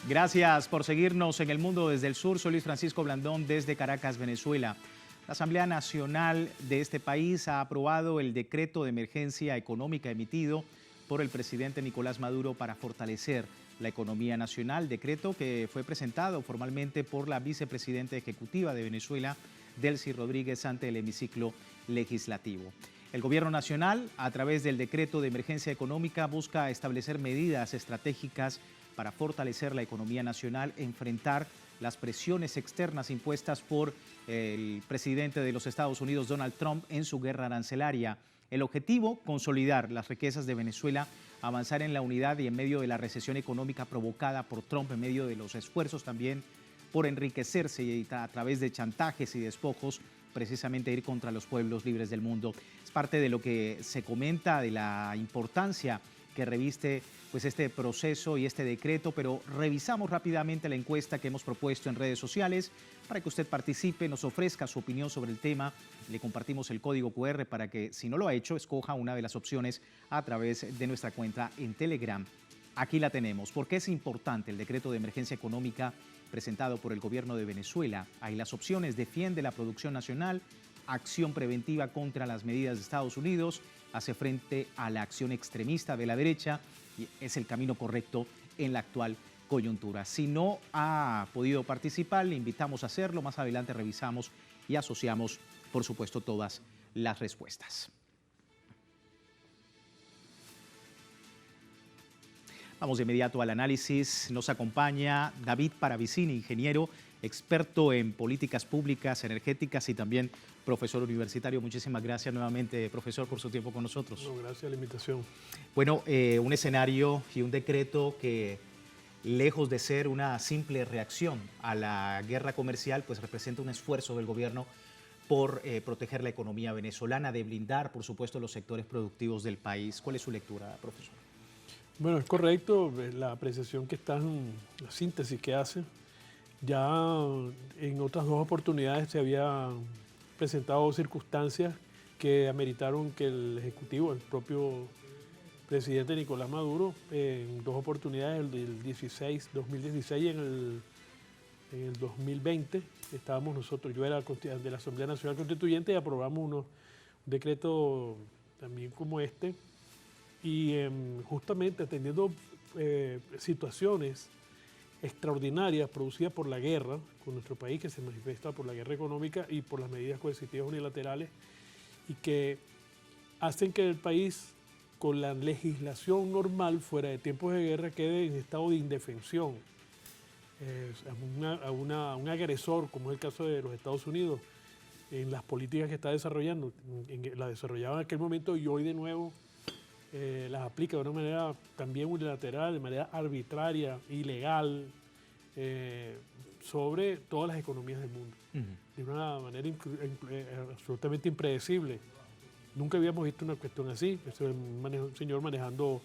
Gracias por seguirnos en El Mundo desde el Sur. Soy Luis Francisco Blandón desde Caracas, Venezuela. La Asamblea Nacional de este país ha aprobado el decreto de emergencia económica emitido por el presidente Nicolás Maduro para fortalecer la economía nacional, decreto que fue presentado formalmente por la vicepresidenta ejecutiva de Venezuela, Delcy Rodríguez, ante el hemiciclo legislativo. El gobierno nacional, a través del decreto de emergencia económica, busca establecer medidas estratégicas para fortalecer la economía nacional, enfrentar las presiones externas impuestas por el presidente de los Estados Unidos, Donald Trump, en su guerra arancelaria. El objetivo, consolidar las riquezas de Venezuela, avanzar en la unidad y en medio de la recesión económica provocada por Trump, en medio de los esfuerzos también por enriquecerse y a través de chantajes y despojos, precisamente ir contra los pueblos libres del mundo. Es parte de lo que se comenta de la importancia que reviste pues este proceso y este decreto, pero revisamos rápidamente la encuesta que hemos propuesto en redes sociales para que usted participe, nos ofrezca su opinión sobre el tema. Le compartimos el código QR para que, si no lo ha hecho, escoja una de las opciones a través de nuestra cuenta en Telegram. Aquí la tenemos. ¿Por qué es importante el decreto de emergencia económica presentado por el gobierno de Venezuela? Hay las opciones: defiende la producción nacional, acción preventiva contra las medidas de Estados Unidos, hace frente a la acción extremista de la derecha y es el camino correcto en la actual coyuntura. Si no ha podido participar, le invitamos a hacerlo. Más adelante revisamos y asociamos, por supuesto, todas las respuestas. Vamos de inmediato al análisis. Nos acompaña David Paravicini, ingeniero, experto en políticas públicas, energéticas y también profesor universitario. Muchísimas gracias nuevamente, profesor, por su tiempo con nosotros. No, gracias a la invitación. Bueno, un escenario y un decreto que, lejos de ser una simple reacción a la guerra comercial, pues representa un esfuerzo del gobierno por proteger la economía venezolana, de blindar, por supuesto, los sectores productivos del país. ¿Cuál es su lectura, profesor? Bueno, es correcto la apreciación que están, la síntesis que hace. Ya en otras dos oportunidades se habían presentado circunstancias que ameritaron que el Ejecutivo, el propio presidente Nicolás Maduro, en dos oportunidades, el del 2016 y en el 2020, estábamos nosotros, yo era de la Asamblea Nacional Constituyente y aprobamos un decreto también como este, y justamente atendiendo situaciones extraordinarias producidas por la guerra con nuestro país, que se manifiesta por la guerra económica y por las medidas coercitivas unilaterales, y que hacen que el país, con la legislación normal, fuera de tiempos de guerra, quede en estado de indefensión a un agresor, como es el caso de los Estados Unidos, en las políticas que está desarrollando. La desarrollaba en aquel momento y hoy de nuevo las aplica de una manera también unilateral, de manera arbitraria, ilegal, sobre todas las economías del mundo, de una manera absolutamente impredecible. Nunca habíamos visto una cuestión así. Es un señor manejando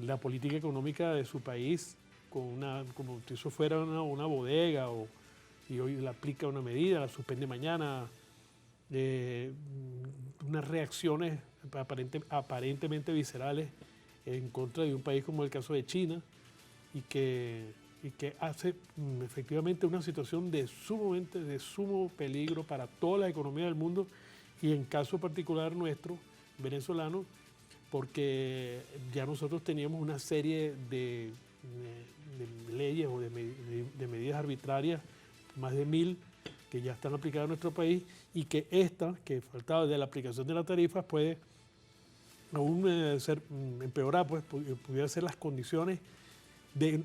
la política económica de su país como si eso fuera una bodega, y hoy le aplica una medida, la suspende mañana, unas reacciones aparentemente viscerales en contra de un país como el caso de China, y que hace efectivamente una situación de sumo peligro para toda la economía del mundo, y en caso particular nuestro, venezolano, porque ya nosotros teníamos una serie de leyes o de medidas arbitrarias, más de 1000, que ya están aplicadas en nuestro país, y que que faltaba de la aplicación de las tarifas, puede aún empeorar, pues pudiera ser las condiciones de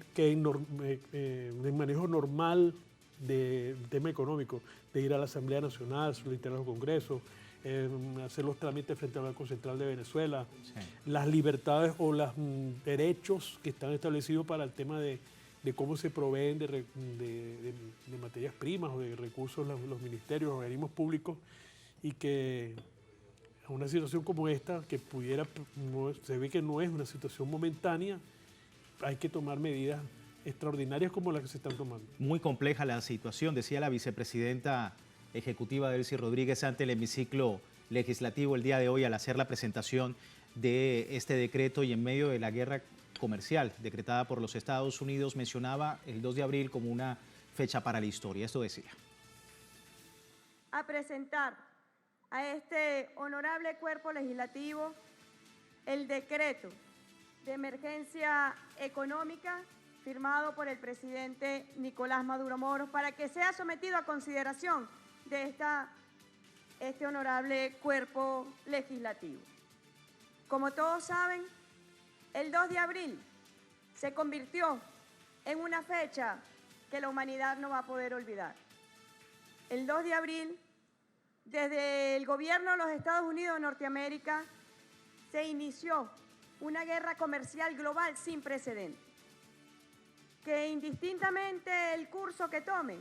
manejo normal del tema económico, de ir a la Asamblea Nacional, solicitar al Congreso, hacer los trámites frente al Banco Central de Venezuela, sí, las libertades o los derechos que están establecidos para el tema de cómo se proveen de materias primas o de recursos los ministerios, los organismos públicos, y que a una situación como esta, que se ve que no es una situación momentánea, hay que tomar medidas extraordinarias como las que se están tomando. Muy compleja la situación, decía la vicepresidenta ejecutiva Delcy Rodríguez ante el hemiciclo legislativo el día de hoy al hacer la presentación de este decreto, y en medio de la guerra comercial decretada por los Estados Unidos mencionaba el 2 de abril como una fecha para la historia. Esto decía. A presentar a este honorable cuerpo legislativo el decreto de emergencia económica firmado por el presidente Nicolás Maduro Moros para que sea sometido a consideración de este honorable cuerpo legislativo. Como todos saben, el 2 de abril se convirtió en una fecha que la humanidad no va a poder olvidar. El 2 de abril, desde el gobierno de los Estados Unidos de Norteamérica, se inició una guerra comercial global sin precedentes, que indistintamente el curso que tome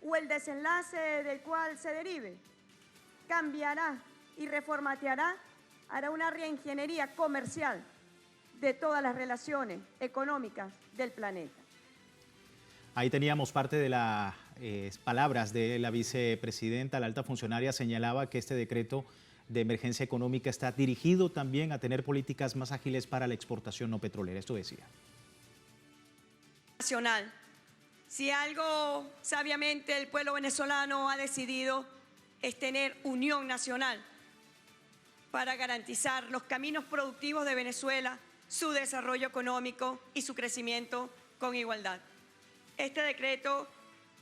o el desenlace del cual se derive, cambiará y reformateará, hará una reingeniería comercial de todas las relaciones económicas del planeta. Ahí teníamos parte de las palabras de la vicepresidenta. La alta funcionaria señalaba que este decreto de emergencia económica está dirigido también a tener políticas más ágiles para la exportación no petrolera. Esto decía. Nacional. Si algo sabiamente el pueblo venezolano ha decidido es tener unión nacional para garantizar los caminos productivos de Venezuela, su desarrollo económico y su crecimiento con igualdad. Este decreto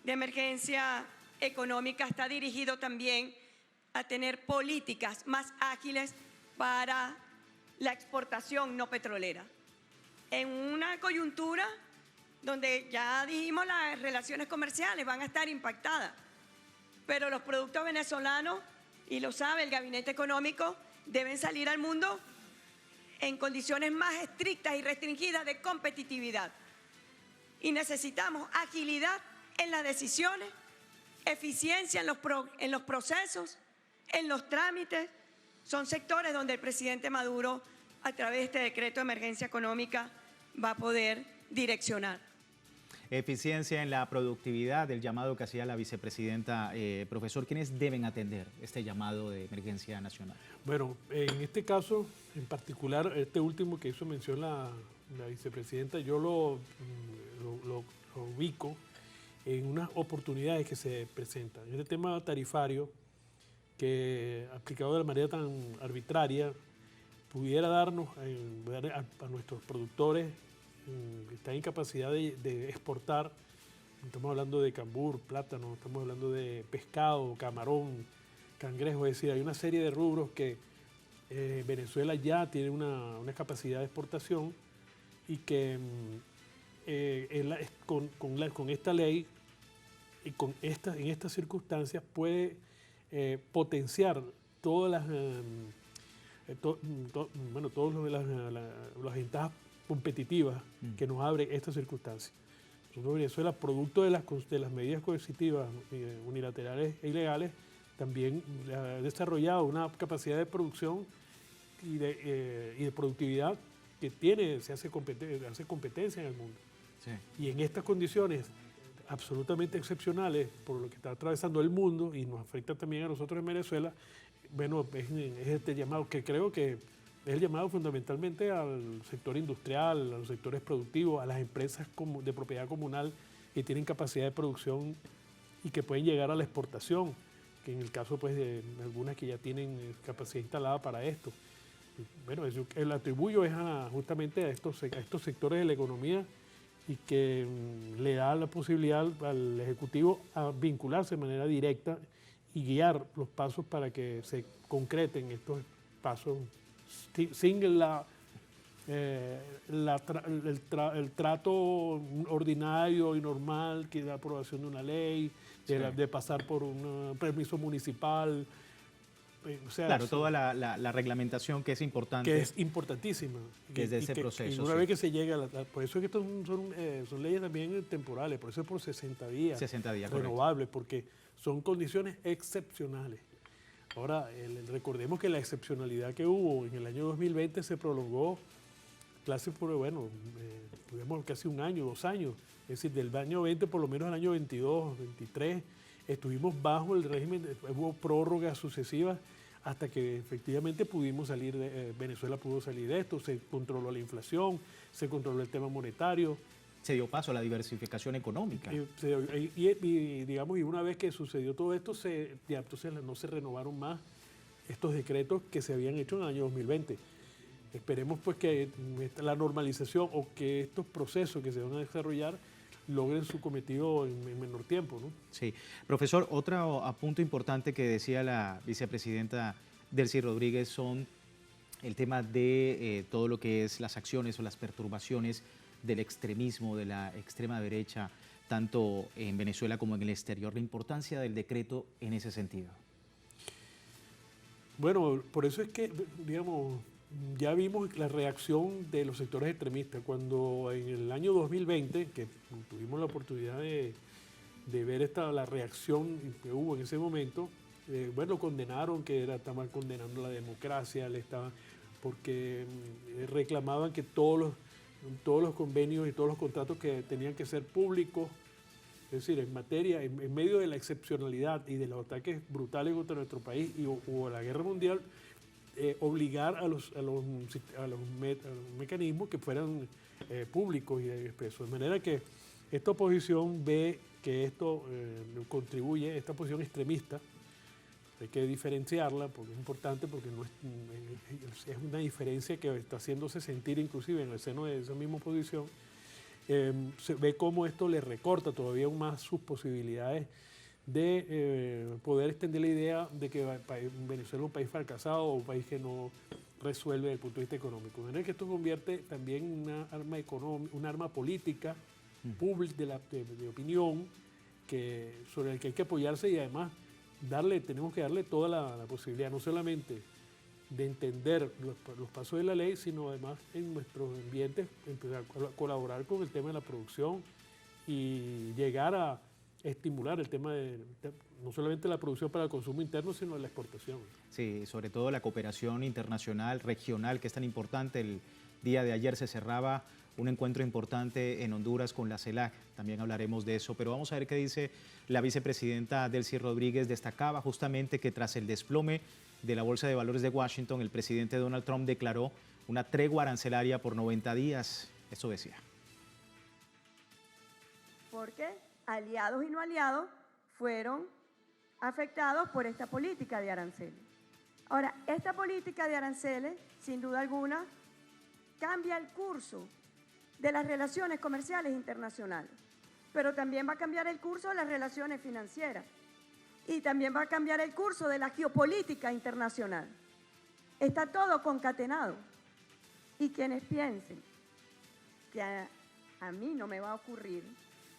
de emergencia económica está dirigido también a tener políticas más ágiles para la exportación no petrolera. En una coyuntura donde ya dijimos las relaciones comerciales van a estar impactadas, pero los productos venezolanos, y lo sabe el Gabinete Económico, deben salir al mundo en condiciones más estrictas y restringidas de competitividad. Y necesitamos agilidad en las decisiones, eficiencia en los procesos, en los trámites. Son sectores donde el presidente Maduro, a través de este decreto de emergencia económica, va a poder direccionar. Eficiencia en la productividad, el llamado que hacía la vicepresidenta. Profesor, ¿quiénes deben atender este llamado de emergencia nacional? Bueno, en este caso, en particular, este último que hizo mención la vicepresidenta, yo lo ubico en unas oportunidades que se presentan. Este tema tarifario, que aplicado de la manera tan arbitraria, pudiera darnos a nuestros productores que están en capacidad de exportar. Estamos hablando de cambur, plátano, estamos hablando de pescado, camarón, cangrejo, es decir, hay una serie de rubros que Venezuela ya tiene una capacidad de exportación y que con esta ley y en estas circunstancias puede potenciar todas las ventajas competitivas que nos abre esta circunstancia. Nosotros, Venezuela, producto de las medidas coercitivas unilaterales e ilegales, también ha desarrollado una capacidad de producción y de productividad que se hace competencia en el mundo. Sí. Y en estas condiciones absolutamente excepcionales por lo que está atravesando el mundo y nos afecta también a nosotros en Venezuela, bueno, es este llamado que creo que es el llamado fundamentalmente al sector industrial, a los sectores productivos, a las empresas de propiedad comunal que tienen capacidad de producción y que pueden llegar a la exportación, que en el caso pues, de algunas que ya tienen capacidad instalada para esto. Bueno, el atribuyo es justamente a estos sectores de la economía y que le da la posibilidad al Ejecutivo a vincularse de manera directa y guiar los pasos para que se concreten estos pasos sin el trato ordinario y normal que es la aprobación de una ley, de pasar por un permiso municipal. O sea, claro, toda la reglamentación que es importante. Que es importantísima. Desde ese proceso. Y una vez que se llega, por eso es que estos son leyes también temporales, por eso es por 60 días. 60 días, renovables, porque son condiciones excepcionales. Ahora, recordemos que la excepcionalidad que hubo en el año 2020 se prolongó tuvimos casi un año, 2 años. Es decir, del año 20 por lo menos al año 22, 23, estuvimos bajo el régimen, hubo prórrogas sucesivas hasta que efectivamente pudimos salir Venezuela pudo salir de esto, se controló la inflación, se controló el tema monetario. Se dio paso a la diversificación económica. Digamos, y una vez que sucedió todo esto, entonces no se renovaron más estos decretos que se habían hecho en el año 2020. Esperemos pues que la normalización o que estos procesos que se van a desarrollar logren su cometido en menor tiempo, ¿no? Sí. Profesor, otro punto importante que decía la vicepresidenta Delcy Rodríguez son el tema de todo lo que es las acciones o las perturbaciones del extremismo, de la extrema derecha, tanto en Venezuela como en el exterior, la importancia del decreto en ese sentido. Bueno, por eso es que, digamos, ya vimos la reacción de los sectores extremistas. Cuando en el año 2020, que tuvimos la oportunidad de ver la reacción que hubo en ese momento, bueno, condenaron que estaban condenando la democracia, porque reclamaban que todos los convenios y todos los contratos que tenían que ser públicos, es decir, en medio de la excepcionalidad y de los ataques brutales contra nuestro país o la guerra mundial, obligar a los mecanismos que fueran públicos y expresos. De manera que esta oposición ve que esto contribuye, esta posición extremista, hay que diferenciarla porque es importante, porque no es una diferencia que está haciéndose sentir inclusive en el seno de esa misma oposición. Se ve cómo esto le recorta todavía aún más sus posibilidades de poder extender la idea de que Venezuela es un país fracasado o un país que no resuelve desde el punto de vista económico. De manera que esto convierte también en una arma política pública de opinión sobre el que hay que apoyarse y además tenemos que darle toda la posibilidad, no solamente de entender los pasos de la ley, sino además en nuestros ambientes empezar a colaborar con el tema de la producción y llegar a estimular el tema no solamente la producción para el consumo interno, sino la exportación. Sí, sobre todo la cooperación internacional, regional, que es tan importante. El día de ayer se cerraba un encuentro importante en Honduras con la CELAC, también hablaremos de eso, pero vamos a ver qué dice la vicepresidenta Delcy Rodríguez. Destacaba justamente que tras el desplome de la Bolsa de Valores de Washington, el presidente Donald Trump declaró una tregua arancelaria por 90 días. Eso decía. Porque aliados y no aliados fueron afectados por esta política de aranceles. Ahora, esta política de aranceles, sin duda alguna, cambia el curso de las relaciones comerciales internacionales, pero también va a cambiar el curso de las relaciones financieras y también va a cambiar el curso de la geopolítica internacional. Está todo concatenado y quienes piensen que a mí no me va a ocurrir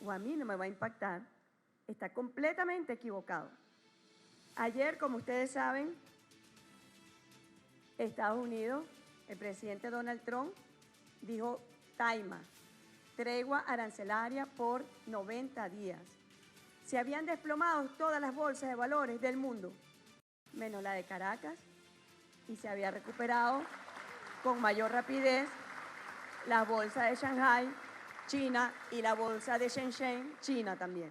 o a mí no me va a impactar, está completamente equivocado. Ayer, como ustedes saben, Estados Unidos, el presidente Donald Trump dijo tregua arancelaria por 90 días. Se habían desplomado todas las bolsas de valores del mundo, menos la de Caracas, y se había recuperado con mayor rapidez la bolsa de Shanghái, China, y la bolsa de Shenzhen, China también.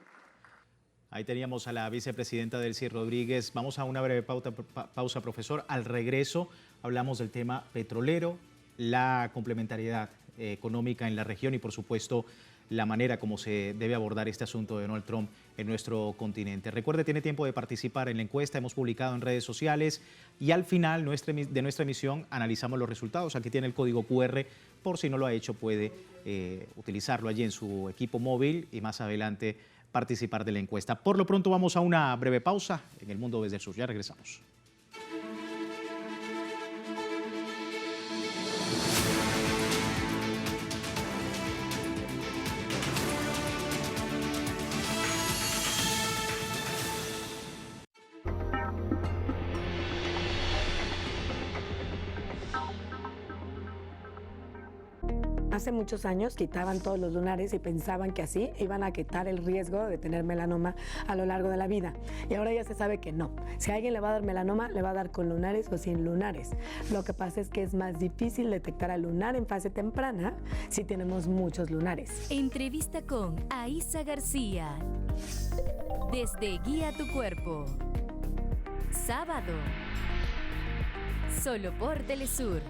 Ahí teníamos a la vicepresidenta Delcy Rodríguez. Vamos a una breve pausa, profesor. Al regreso hablamos del tema petrolero, la complementariedad económica en la región y, por supuesto, la manera como se debe abordar este asunto de Donald Trump en nuestro continente. Recuerde, tiene tiempo de participar en la encuesta, hemos publicado en redes sociales y al final de nuestra emisión analizamos los resultados. Aquí tiene el código QR, por si no lo ha hecho puede utilizarlo allí en su equipo móvil y más adelante participar de la encuesta. Por lo pronto vamos a una breve pausa en El Mundo desde el Sur. Ya regresamos. Hace muchos años quitaban todos los lunares y pensaban que así iban a quitar el riesgo de tener melanoma a lo largo de la vida. Y ahora ya se sabe que no. Si a alguien le va a dar melanoma, le va a dar con lunares o sin lunares. Lo que pasa es que es más difícil detectar al lunar en fase temprana si tenemos muchos lunares. Entrevista con Aisa García. Desde Guía tu Cuerpo. Sábado, solo por Telesur.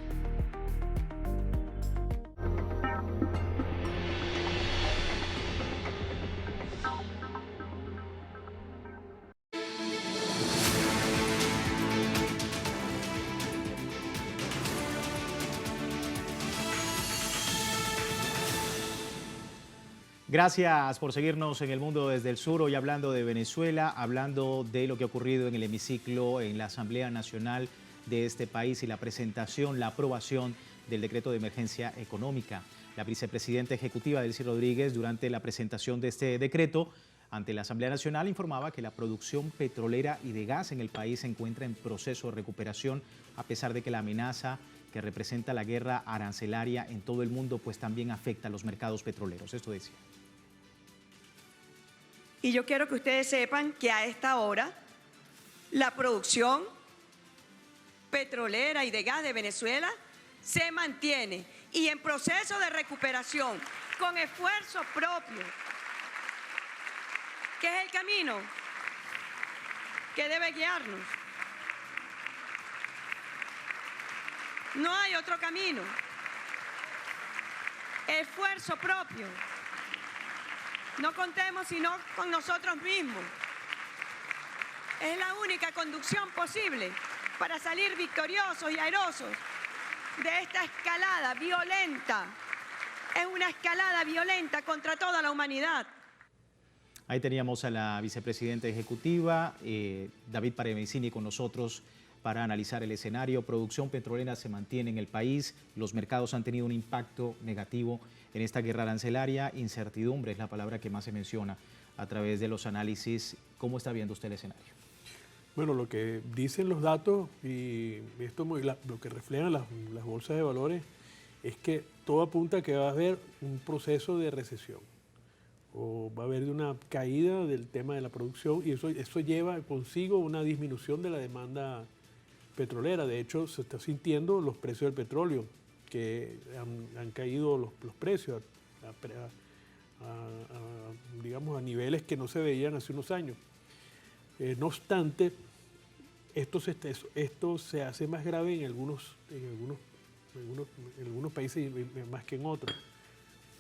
Gracias por seguirnos en El Mundo desde el Sur, hoy hablando de Venezuela, hablando de lo que ha ocurrido en el hemiciclo, en la Asamblea Nacional de este país y la presentación, la aprobación del decreto de emergencia económica. La vicepresidenta ejecutiva Delcy Rodríguez, durante la presentación de este decreto ante la Asamblea Nacional, informaba que la producción petrolera y de gas en el país se encuentra en proceso de recuperación, a pesar de que la amenaza que representa la guerra arancelaria en todo el mundo pues también afecta a los mercados petroleros. Esto decía. Y yo quiero que ustedes sepan que a esta hora la producción petrolera y de gas de Venezuela se mantiene y en proceso de recuperación, con esfuerzo propio, que es el camino que debe guiarnos. No hay otro camino. Esfuerzo propio. No contemos sino con nosotros mismos. Es la única conducción posible para salir victoriosos y airosos de esta escalada violenta. Es una escalada violenta contra toda la humanidad. Ahí teníamos a la vicepresidenta ejecutiva, David Paremesini, con nosotros para analizar el escenario. Producción petrolera se mantiene en el país, los mercados han tenido un impacto negativo en esta guerra arancelaria, incertidumbre es la palabra que más se menciona a través de los análisis. ¿Cómo está viendo usted el escenario? Bueno, lo que dicen los datos y esto lo que reflejan las bolsas de valores es que todo apunta a que va a haber un proceso de recesión o va a haber una caída del tema de la producción y eso lleva consigo una disminución de la demanda petrolera. De hecho, se está sintiendo los precios del petróleo, que han caído los precios digamos, a niveles que no se veían hace unos años. No obstante, esto se hace más grave en algunos países más que en otros.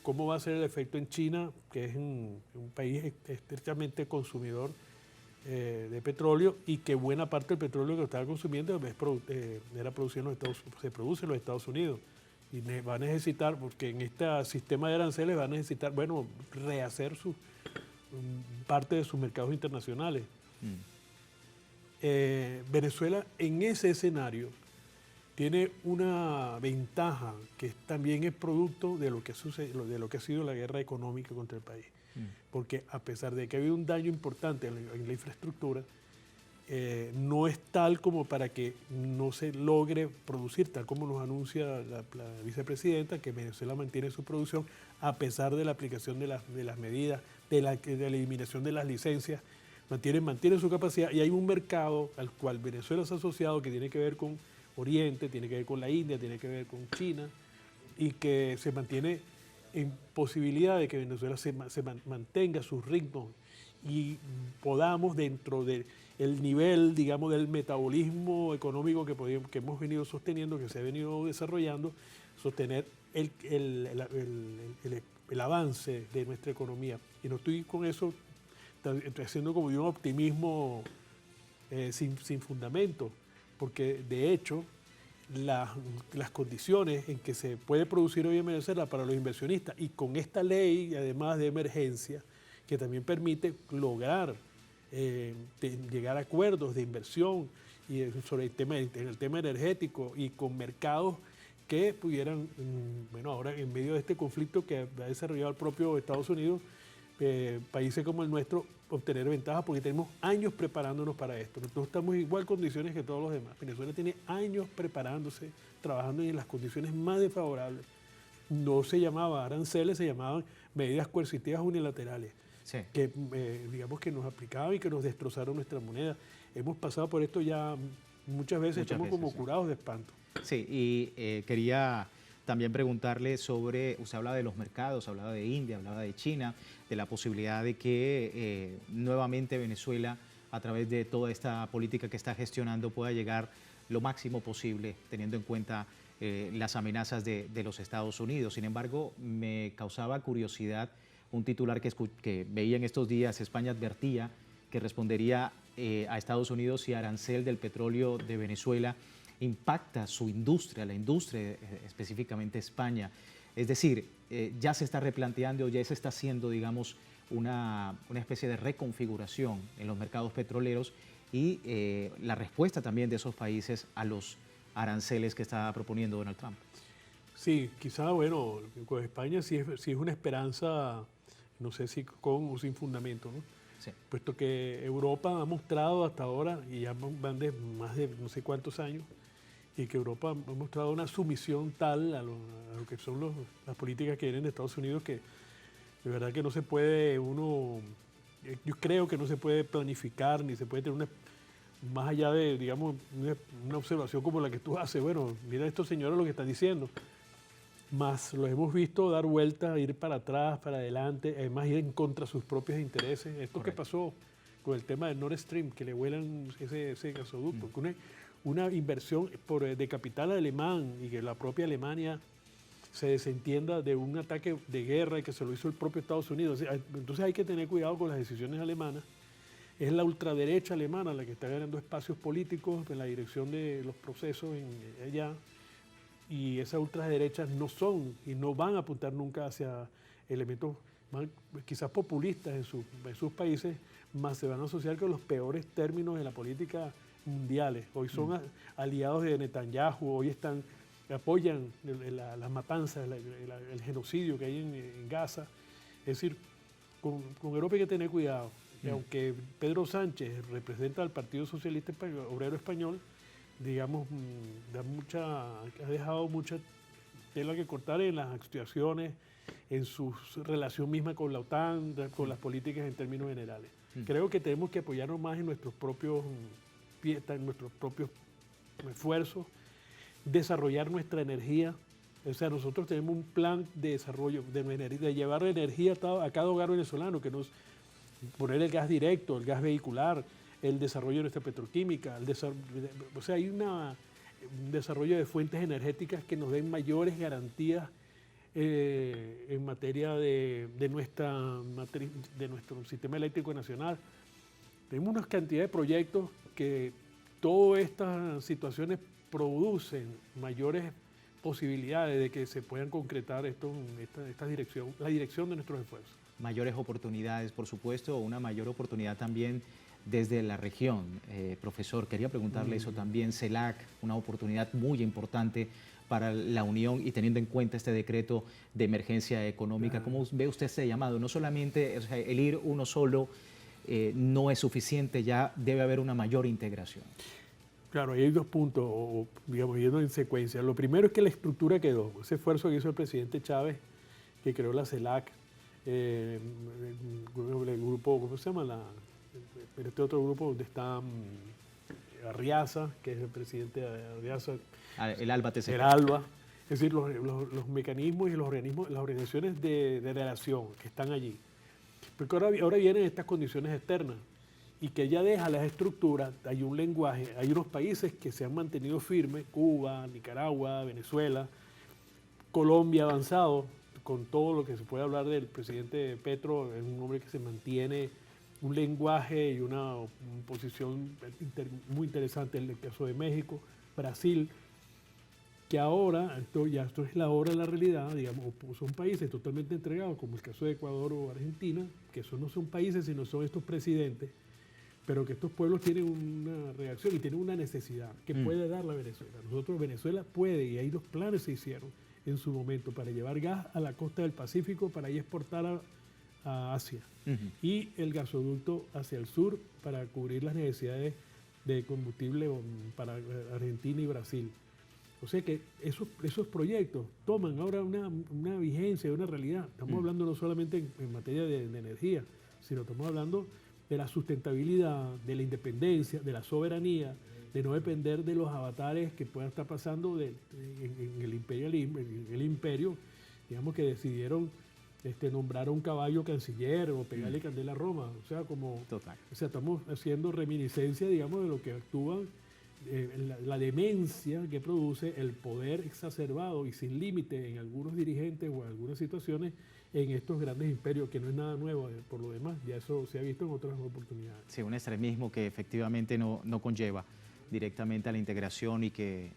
¿Cómo va a ser el efecto en China, que es un país estrictamente consumidor de petróleo y que buena parte del petróleo que estaba consumiendo era producido se produce en los Estados Unidos? Y va a necesitar, porque en este sistema de aranceles va a necesitar, bueno, rehacer parte de sus mercados internacionales. Venezuela en ese escenario tiene una ventaja que también es producto de lo que ha sido la guerra económica contra el país. Porque a pesar de que ha habido un daño importante en la infraestructura, no es tal como para que no se logre producir, tal como nos anuncia la vicepresidenta, que Venezuela mantiene su producción a pesar de la aplicación de las medidas, de la eliminación de las licencias, mantiene su capacidad y hay un mercado al cual Venezuela se ha asociado que tiene que ver con Oriente, tiene que ver con la India, tiene que ver con China y que se mantiene en posibilidad de que Venezuela se mantenga sus ritmos y podamos dentro del nivel, digamos, del metabolismo económico que hemos venido sosteniendo, que se ha venido desarrollando, sostener el avance de nuestra economía. Y no estoy con eso, estoy haciendo como de un optimismo sin fundamento, porque de hecho las condiciones en que se puede producir hoy en Venezuela para los inversionistas y con esta ley, además de emergencia, que también permite lograr llegar a acuerdos de inversión y sobre en el tema energético y con mercados que pudieran, bueno, ahora en medio de este conflicto que ha desarrollado el propio Estados Unidos, países como el nuestro, obtener ventajas porque tenemos años preparándonos para esto. Nosotros estamos en igual condiciones que todos los demás. Venezuela tiene años preparándose, trabajando en las condiciones más desfavorables. No se llamaba aranceles, se llamaban medidas coercitivas unilaterales. Sí. Que digamos que nos aplicaban y que nos destrozaron nuestra moneda. Hemos pasado por esto ya muchas veces, estamos como curados de espanto. Sí, y quería también preguntarle sobre, usted hablaba de los mercados, hablaba de India, hablaba de China, de la posibilidad de que nuevamente Venezuela, a través de toda esta política que está gestionando, pueda llegar lo máximo posible, teniendo en cuenta las amenazas de los Estados Unidos. Sin embargo, me causaba curiosidad un titular que veía en estos días. España advertía que respondería a Estados Unidos si arancel del petróleo de Venezuela impacta su industria, la industria específicamente España. Es decir, ya se está replanteando, ya se está haciendo, digamos, una especie de reconfiguración en los mercados petroleros y la respuesta también de esos países a los aranceles que está proponiendo Donald Trump. Sí, quizá, bueno, con España sí es una esperanza, no sé si con o sin fundamento, ¿no? Sí. Puesto que Europa ha mostrado hasta ahora, y ya van de más de no sé cuántos años, y que Europa ha mostrado una sumisión tal a lo que son las políticas que vienen de Estados Unidos, que de verdad que no se puede yo creo que no se puede planificar, ni se puede tener más allá de, digamos, una observación como la que tú haces. Bueno, mira estos señores lo que están diciendo. Más los hemos visto dar vueltas, ir para atrás, para adelante, además ir en contra de sus propios intereses. Esto que pasó con el tema del Nord Stream, que le vuelan ese gasoducto, una inversión de capital alemán y que la propia Alemania se desentienda de un ataque de guerra y que se lo hizo el propio Estados Unidos. Entonces hay que tener cuidado con las decisiones alemanas. Es la ultraderecha alemana la que está ganando espacios políticos en la dirección de los procesos allá. Y esas ultraderechas no son y no van a apuntar nunca hacia elementos quizás populistas en sus países, más se van a asociar con los peores términos de la política mundiales. Hoy son aliados de Netanyahu, hoy apoyan las matanzas, el genocidio que hay en Gaza. Es decir, con Europa hay que tener cuidado. Y aunque Pedro Sánchez representa al Partido Socialista Obrero Español, digamos, ha dejado mucha tela que cortar en las actuaciones, en su relación misma con la OTAN, con las políticas en términos generales. Creo que tenemos que apoyarnos más en nuestros propios esfuerzos, desarrollar nuestra energía. O sea, nosotros tenemos un plan de desarrollo, de llevar energía a cada hogar venezolano, que nos poner el gas directo, el gas vehicular, el desarrollo de nuestra petroquímica, o sea, hay un desarrollo de fuentes energéticas que nos den mayores garantías en materia de nuestro sistema eléctrico nacional. Tenemos una cantidad de proyectos que todas estas situaciones producen mayores posibilidades de que se puedan concretar esta dirección, la dirección de nuestros esfuerzos. Mayores oportunidades, por supuesto, una mayor oportunidad también desde la región. Profesor, quería preguntarle eso también. CELAC, una oportunidad muy importante para la Unión y teniendo en cuenta este decreto de emergencia económica. ¿Cómo ve usted este llamado? No solamente, o sea, el ir uno solo no es suficiente, ya debe haber una mayor integración. Claro, ahí hay dos puntos, digamos, yendo en secuencia. Lo primero es que la estructura quedó. Ese esfuerzo que hizo el presidente Chávez, que creó la CELAC, el grupo, ¿cómo se llama? Este otro grupo donde está Arriaza, que es el presidente de Arriaza. El ALBA TCP. El ALBA. Es decir, los mecanismos y los organismos, las organizaciones de relación que están allí. Porque ahora vienen estas condiciones externas y que ya deja las estructuras, hay un lenguaje, hay unos países que se han mantenido firmes, Cuba, Nicaragua, Venezuela, Colombia avanzado, con todo lo que se puede hablar del presidente Petro, es un hombre que se mantiene un lenguaje y una posición muy interesante en el caso de México, Brasil, que ahora, esto es la hora de la realidad, digamos, son países totalmente entregados, como el caso de Ecuador o Argentina, que no son países, sino son estos presidentes, pero que estos pueblos tienen una reacción y tienen una necesidad que puede dar la Venezuela. Venezuela puede, y ahí los planes se hicieron en su momento para llevar gas a la costa del Pacífico para ahí exportar a Asia y el gasoducto hacia el sur para cubrir las necesidades de combustible para Argentina y Brasil. O sea que esos proyectos toman ahora una vigencia, una realidad. Estamos hablando no solamente en materia de energía, sino estamos hablando de la sustentabilidad, de la independencia, de la soberanía, de no depender de los avatares que puedan estar pasando en el imperialismo, en el imperio, digamos que decidieron nombrar a un caballo canciller o pegarle candela a Roma. O sea, estamos haciendo reminiscencia, digamos, de lo que actúan la demencia que produce el poder exacerbado y sin límite en algunos dirigentes o en algunas situaciones en estos grandes imperios, que no es nada nuevo por lo demás, ya eso se ha visto en otras oportunidades. Sí, un extremismo que efectivamente no conlleva directamente a la integración y que,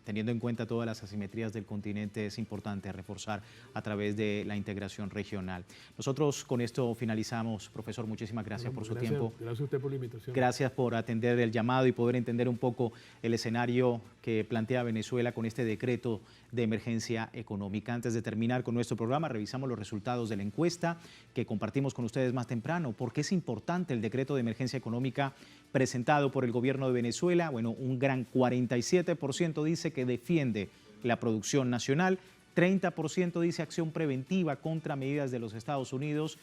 teniendo en cuenta todas las asimetrías del continente, es importante reforzar a través de la integración regional. Nosotros con esto finalizamos. Profesor, muchísimas gracias por su tiempo. Gracias a usted por la invitación. Gracias por atender el llamado y poder entender un poco el escenario que plantea Venezuela con este decreto de emergencia económica. Antes de terminar con nuestro programa, revisamos los resultados de la encuesta que compartimos con ustedes más temprano. ¿Por qué es importante el decreto de emergencia económica presentado por el gobierno de Venezuela? Bueno, un gran 47% dice que defiende la producción nacional, 30% dice acción preventiva contra medidas de los Estados Unidos,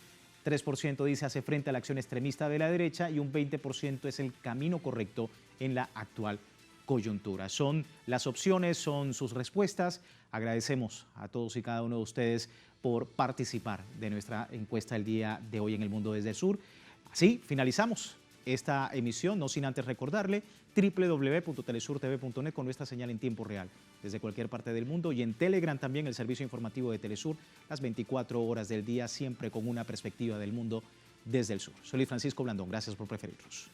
3% dice hace frente a la acción extremista de la derecha y un 20% es el camino correcto en la actual coyuntura. Son las opciones, son sus respuestas. Agradecemos a todos y cada uno de ustedes por participar de nuestra encuesta el día de hoy en El Mundo desde el Sur. Así finalizamos esta emisión, no sin antes recordarle www.telesurtv.net con nuestra señal en tiempo real desde cualquier parte del mundo y en Telegram también el servicio informativo de Telesur las 24 horas del día, siempre con una perspectiva del mundo desde el sur. Soy Luis Francisco Blandón, gracias por preferirnos.